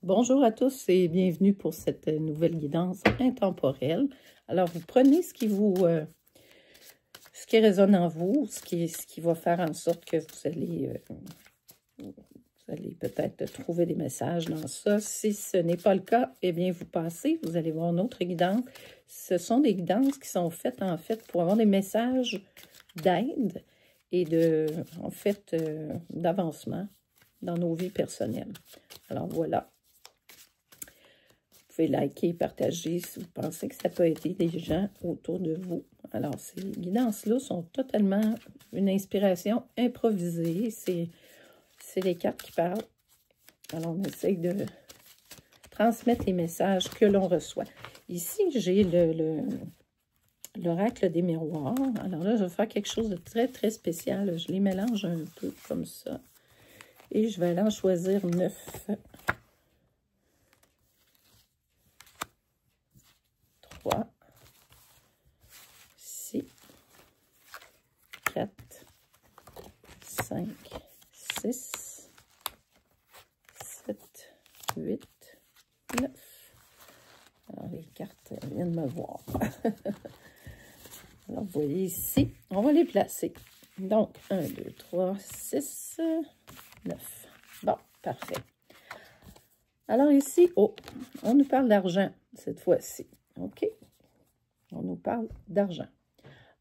Bonjour à tous et bienvenue pour cette nouvelle guidance intemporelle. Alors, vous prenez ce qui résonne en vous, ce qui va faire en sorte que vous allez peut-être trouver des messages dans ça. Si ce n'est pas le cas, eh bien, vous passez, vous allez voir une autre guidance. Ce sont des guidances qui sont faites, en fait, pour avoir des messages d'aide et d'avancement dans nos vies personnelles. Alors, voilà. Vous pouvez liker, partager si vous pensez que ça peut aider des gens autour de vous. Alors, ces guidances-là sont totalement une inspiration improvisée. C'est les cartes qui parlent. Alors, on essaye de transmettre les messages que l'on reçoit. Ici, j'ai l'oracle des miroirs. Alors là, je vais faire quelque chose de très, très spécial. Je les mélange un peu comme ça. Et je vais aller en choisir 9. 3, 6, 4, 5, 6, 7, 8, 9. Alors, les cartes viennent me voir. Alors, vous voyez ici, on va les placer. Donc, 1, 2, 3, 6, 9. Bon, parfait. Alors ici, on nous parle d'argent cette fois-ci. OK? On nous parle d'argent.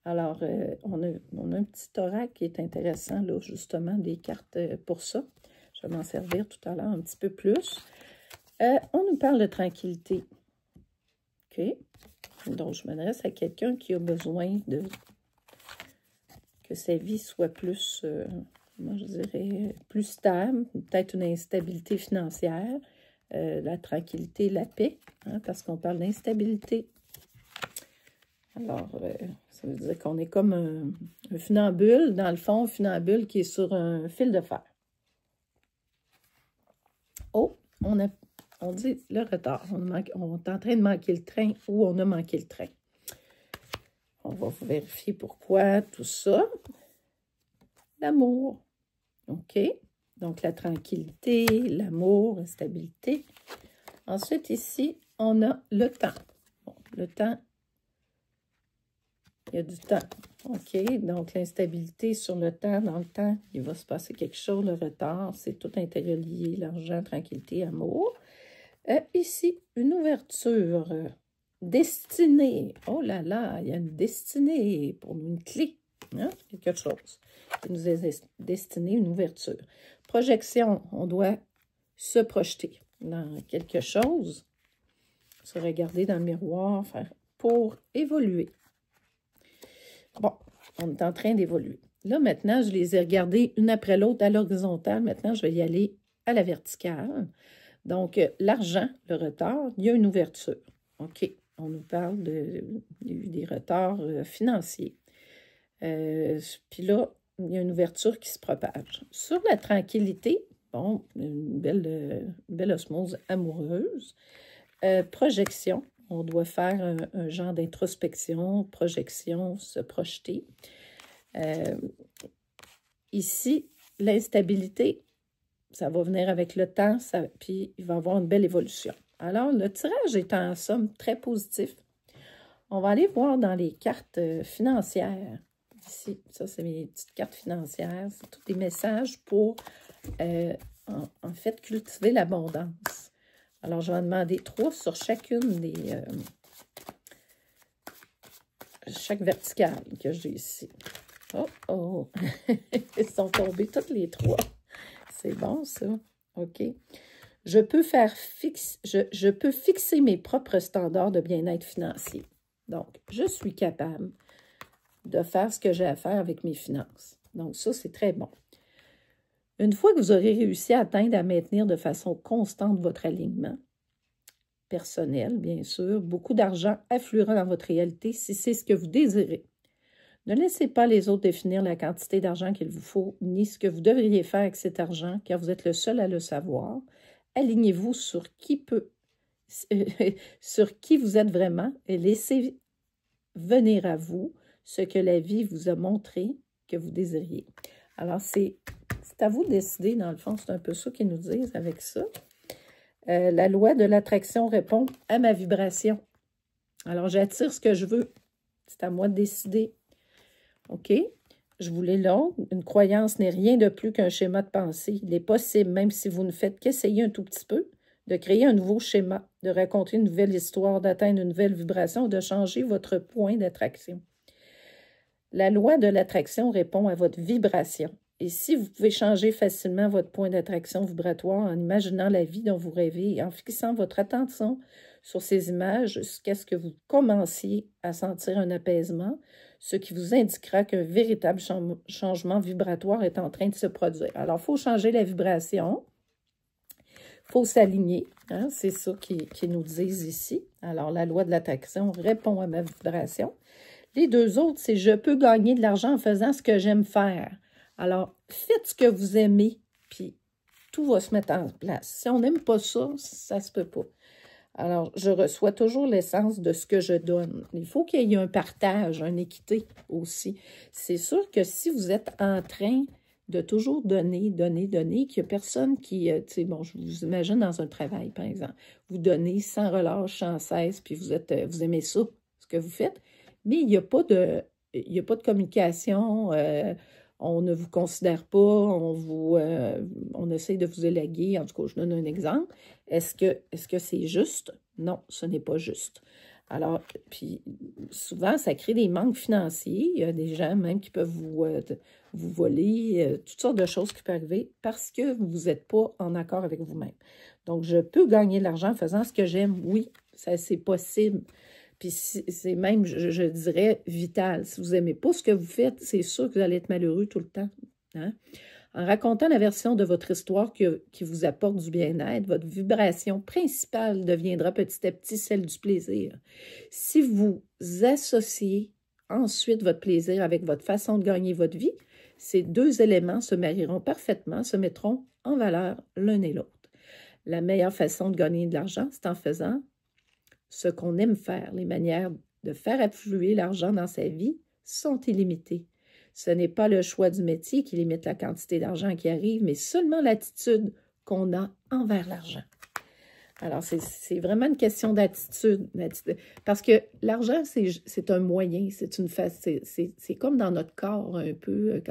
Alors, on a un petit oracle qui est intéressant, là, justement, des cartes pour ça. Je vais m'en servir tout à l'heure un petit peu plus. On nous parle de tranquillité. OK? Donc, je m'adresse à quelqu'un qui a besoin que sa vie soit plus, moi je dirais, plus stable, peut-être une instabilité financière, la tranquillité, la paix, hein, parce qu'on parle d'instabilité. Alors, ça veut dire qu'on est comme un funambule, dans le fond, un funambule qui est sur un fil de fer. Oh, on dit le retard. On est en train de manquer le train ou on a manqué le train. On va vérifier pourquoi tout ça. L'amour. OK. Donc, la tranquillité, l'amour, la stabilité. Ensuite, ici, on a le temps. Bon, le temps, il y a du temps. OK. Donc, l'instabilité sur le temps, dans le temps, il va se passer quelque chose. Le retard, c'est tout interrelié. L'argent, tranquillité, amour. Ici, une ouverture. Destinée. Oh là là, il y a une destinée pour nous, une clé. Hein? Quelque chose qui nous est destiné, une ouverture. Projection, on doit se projeter dans quelque chose, se regarder dans le miroir pour évoluer. Bon, on est en train d'évoluer. Là, maintenant, je les ai regardés une après l'autre à l'horizontale. Maintenant, je vais y aller à la verticale. Donc, l'argent, le retard, il y a une ouverture. OK, on nous parle des retards financiers. Puis là, il y a une ouverture qui se propage. Sur la tranquillité, bon, une belle osmose amoureuse. Projection, on doit faire un genre d'introspection, projection, se projeter. Ici, l'instabilité, ça va venir avec le temps, puis il va y avoir une belle évolution. Alors, le tirage est en somme très positif. On va aller voir dans les cartes financières. Ici, ça, c'est mes petites cartes financières. C'est tous des messages pour, en fait, cultiver l'abondance. Alors, je vais en demander 3 sur chacune chaque verticale que j'ai ici. Oh, oh! Ils sont tombés toutes les 3. C'est bon, ça. OK. Je peux fixer mes propres standards de bien-être financier. Donc, je suis capable de faire ce que j'ai à faire avec mes finances. Donc, ça, c'est très bon. Une fois que vous aurez réussi à atteindre, à maintenir de façon constante votre alignement personnel, bien sûr, beaucoup d'argent affluera dans votre réalité si c'est ce que vous désirez. Ne laissez pas les autres définir la quantité d'argent qu'il vous faut, ni ce que vous devriez faire avec cet argent, car vous êtes le seul à le savoir. Alignez-vous sur qui vous êtes vraiment et laissez venir à vous ce que la vie vous a montré que vous désiriez. Alors, c'est à vous de décider, dans le fond, c'est un peu ça qu'ils nous disent avec ça. La loi de l'attraction répond à ma vibration. Alors, j'attire ce que je veux. C'est à moi de décider. OK? Je vous l'ai long. Une croyance n'est rien de plus qu'un schéma de pensée. Il est possible, même si vous ne faites qu'essayer un tout petit peu, de créer un nouveau schéma, de raconter une nouvelle histoire, d'atteindre une nouvelle vibration, de changer votre point d'attraction. La loi de l'attraction répond à votre vibration. Et si vous pouvez changer facilement votre point d'attraction vibratoire en imaginant la vie dont vous rêvez et en fixant votre attention sur ces images jusqu'à ce que vous commenciez à sentir un apaisement, ce qui vous indiquera qu'un véritable changement vibratoire est en train de se produire. Alors, il faut changer la vibration. Il faut s'aligner, hein? C'est ça qu'ils nous disent ici. Alors, la loi de l'attraction répond à ma vibration. Les deux autres, c'est « je peux gagner de l'argent en faisant ce que j'aime faire ». Alors, faites ce que vous aimez, puis tout va se mettre en place. Si on n'aime pas ça, ça se peut pas. Alors, je reçois toujours l'essence de ce que je donne. Il faut qu'il y ait un partage, une équité aussi. C'est sûr que si vous êtes en train de toujours donner, qu'il n'y a personne qui, tu sais, bon, je vous imagine dans un travail, par exemple, vous donnez sans relâche, sans cesse, puis vous aimez ça, ce que vous faites, mais il n'y a pas de communication, on ne vous considère pas, on essaie de vous élaguer. En tout cas, je donne un exemple. Est-ce que c'est juste? Non, ce n'est pas juste. Alors, puis souvent, ça crée des manques financiers. Il y a des gens même qui peuvent vous voler, toutes sortes de choses qui peuvent arriver parce que vous n'êtes pas en accord avec vous-même. Donc, je peux gagner de l'argent en faisant ce que j'aime. Oui, ça c'est possible. Puis c'est même, je dirais, vital. Si vous n'aimez pas ce que vous faites, c'est sûr que vous allez être malheureux tout le temps. Hein? En racontant la version de votre histoire qui vous apporte du bien-être, votre vibration principale deviendra petit à petit celle du plaisir. Si vous associez ensuite votre plaisir avec votre façon de gagner votre vie, ces deux éléments se marieront parfaitement, se mettront en valeur l'un et l'autre. La meilleure façon de gagner de l'argent, c'est en faisant ce qu'on aime faire. Les manières de faire affluer l'argent dans sa vie sont illimitées. Ce n'est pas le choix du métier qui limite la quantité d'argent qui arrive, mais seulement l'attitude qu'on a envers l'argent. Alors, c'est vraiment une question d'attitude. Parce que l'argent, c'est un moyen, c'est comme dans notre corps un peu,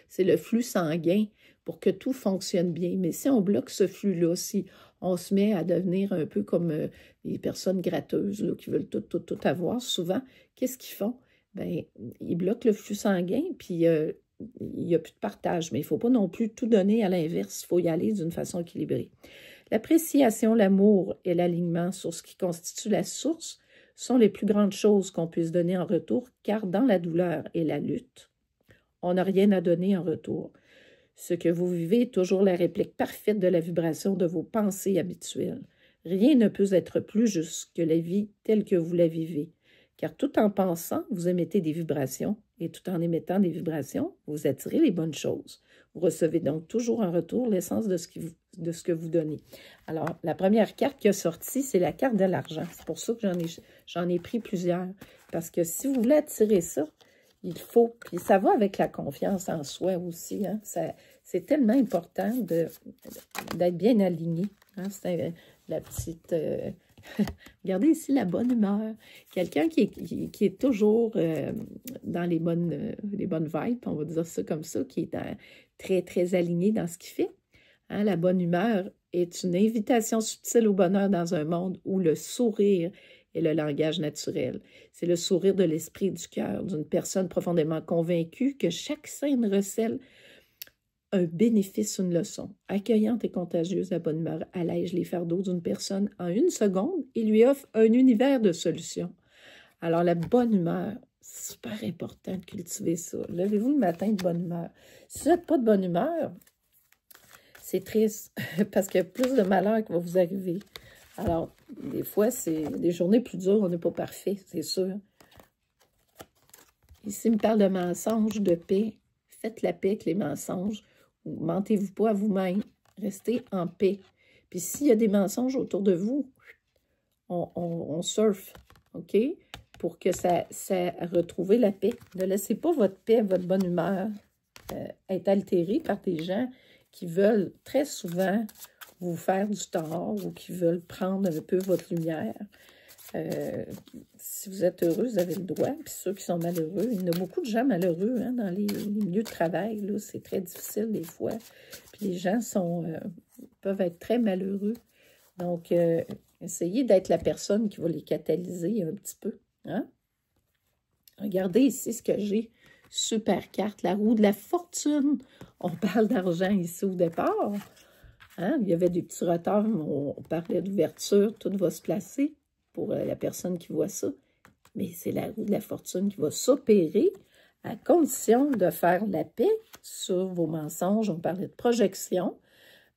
c'est le flux sanguin pour que tout fonctionne bien. Mais si on bloque ce flux-là, si on se met à devenir un peu comme les personnes gratteuses là, qui veulent tout avoir, souvent, qu'est-ce qu'ils font? Bien, ils bloquent le flux sanguin, puis il n'y a plus de partage. Mais il ne faut pas non plus tout donner à l'inverse. Il faut y aller d'une façon équilibrée. L'appréciation, l'amour et l'alignement sur ce qui constitue la source sont les plus grandes choses qu'on puisse donner en retour, car dans la douleur et la lutte, on n'a rien à donner en retour. Ce que vous vivez est toujours la réplique parfaite de la vibration de vos pensées habituelles. Rien ne peut être plus juste que la vie telle que vous la vivez, car tout en pensant, vous émettez des vibrations, et tout en émettant des vibrations, vous attirez les bonnes choses. Vous recevez donc toujours en retour l'essence de ce que vous donnez. Alors, la première carte qui a sorti, c'est la carte de l'argent. C'est pour ça que j'en ai pris plusieurs. Parce que si vous voulez attirer ça, il faut, puis ça va avec la confiance en soi aussi. Hein? C'est tellement important d'être bien aligné. Hein? C'est la petite... Regardez ici la bonne humeur. Quelqu'un qui est toujours dans les bonnes vibes, on va dire ça comme ça, qui est très, très aligné dans ce qu'il fait. Hein? La bonne humeur est une invitation subtile au bonheur dans un monde où le sourire est le langage naturel. C'est le sourire de l'esprit et du cœur d'une personne profondément convaincue que chaque scène recèle un bénéfice, une leçon. Accueillante et contagieuse, la bonne humeur allège les fardeaux d'une personne en une seconde et lui offre un univers de solutions. Alors, la bonne humeur, c'est super important de cultiver ça. Levez-vous le matin de bonne humeur. Si vous n'êtes pas de bonne humeur, c'est triste parce qu'il y a plus de malheur qui va vous arriver. Alors, des fois, c'est des journées plus dures, on n'est pas parfait, c'est sûr. Ici, il me parle de mensonges, de paix. Faites la paix avec les mensonges. Mentez-vous pas à vous-même. Restez en paix. Puis s'il y a des mensonges autour de vous, on surfe, OK? Pour que ça retrouve la paix. Ne laissez pas votre paix, votre bonne humeur être altérée par des gens qui veulent très souvent vous faire du tort ou qui veulent prendre un peu votre lumière. Si vous êtes heureux, vous avez le droit. Puis ceux qui sont malheureux, il y en a beaucoup de gens malheureux hein, dans les milieux de travail. C'est très difficile des fois. Puis les gens peuvent être très malheureux. Donc, essayez d'être la personne qui va les catalyser un petit peu. Hein? Regardez ici ce que j'ai. Super carte, la roue de la fortune. On parle d'argent ici au départ. Hein? Il y avait des petits retards, on parlait d'ouverture, tout va se placer pour la personne qui voit ça. Mais c'est la roue de la fortune qui va s'opérer à condition de faire la paix sur vos mensonges. On parlait de projection,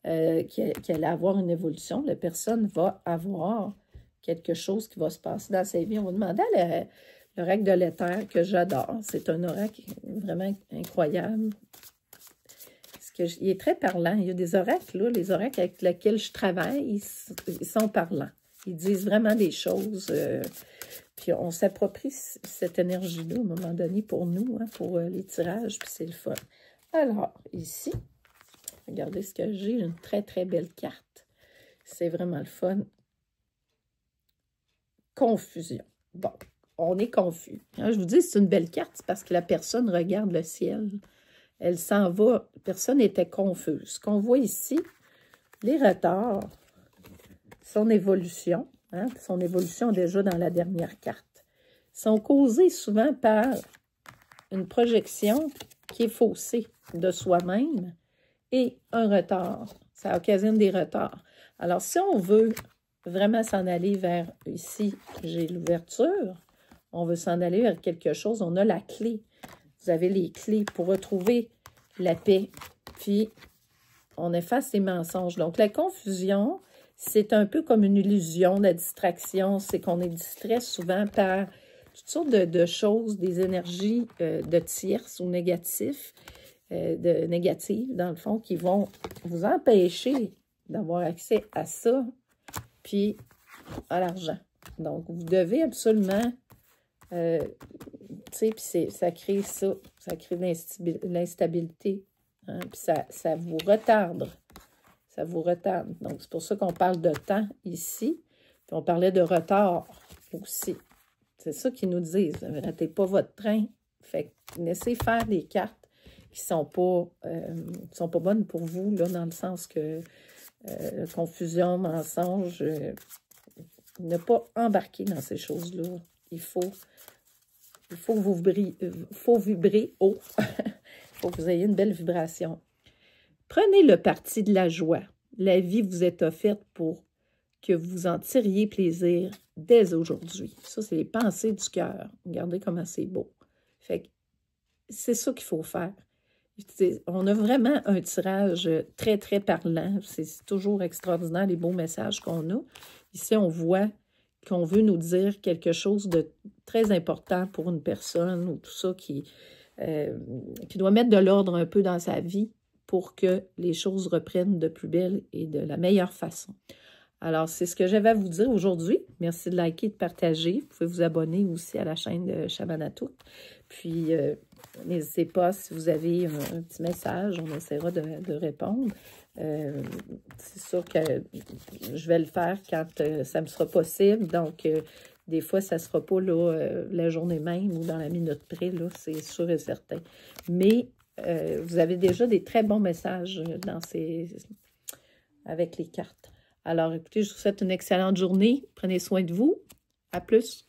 qui allait avoir une évolution. La personne va avoir quelque chose qui va se passer dans sa vie. On va demander à l'oracle de l'éther que j'adore. C'est un oracle vraiment incroyable. Il est très parlant. Il y a des oracles, là, les oracles avec lesquels je travaille, ils sont parlants. Ils disent vraiment des choses. Puis on s'approprie cette énergie-là à un moment donné pour nous, hein, pour les tirages, puis c'est le fun. Alors, ici, regardez ce que j'ai, une très, très belle carte. C'est vraiment le fun. Confusion. Bon, on est confus. Hein, je vous dis, c'est une belle carte parce que la personne regarde le ciel. Elle s'en va. Personne n'était confuse. Ce qu'on voit ici, les retards, son évolution, hein, son évolution déjà dans la dernière carte, sont causés souvent par une projection qui est faussée de soi-même et un retard. Ça occasionne des retards. Alors, si on veut vraiment s'en aller vers, ici, j'ai l'ouverture, on veut s'en aller vers quelque chose, on a la clé. Vous avez les clés pour retrouver la paix. Puis, on efface les mensonges. Donc, la confusion, c'est un peu comme une illusion, la distraction. C'est qu'on est distrait souvent par toutes sortes de choses, des énergies de tierces ou négatives, négatives, dans le fond, qui vont vous empêcher d'avoir accès à ça, puis à l'argent. Donc, vous devez absolument... tu sais, puis ça crée ça crée de l'instabilité, hein, puis ça vous retarde, ça vous retarde. Donc, c'est pour ça qu'on parle de temps ici, puis on parlait de retard aussi. C'est ça qu'ils nous disent, ne ratez pas votre train, fait que laissez faire des cartes qui sont pas bonnes pour vous, là, dans le sens que confusion, mensonge, ne pas embarquer dans ces choses-là. Il faut vibrer haut. Il faut que vous ayez une belle vibration. Prenez le parti de la joie. La vie vous est offerte pour que vous en tiriez plaisir dès aujourd'hui. Ça, c'est les pensées du cœur. Regardez comment c'est beau. Fait que c'est ça qu'il faut faire. On a vraiment un tirage très, très parlant. C'est toujours extraordinaire, les beaux messages qu'on a. Ici, on voit qu'on veut nous dire quelque chose de très important pour une personne ou tout ça qui doit mettre de l'ordre un peu dans sa vie pour que les choses reprennent de plus belle et de la meilleure façon. Alors, c'est ce que j'avais à vous dire aujourd'hui. Merci de liker, de partager. Vous pouvez vous abonner aussi à la chaîne de Chamanatoute. Puis, n'hésitez pas, si vous avez un petit message, on essaiera de répondre. C'est sûr que je vais le faire quand ça me sera possible. Donc, des fois, ça ne sera pas là, la journée même ou dans la minute près, là, c'est sûr et certain. Mais vous avez déjà des très bons messages avec les cartes. Alors, écoutez, je vous souhaite une excellente journée. Prenez soin de vous. À plus.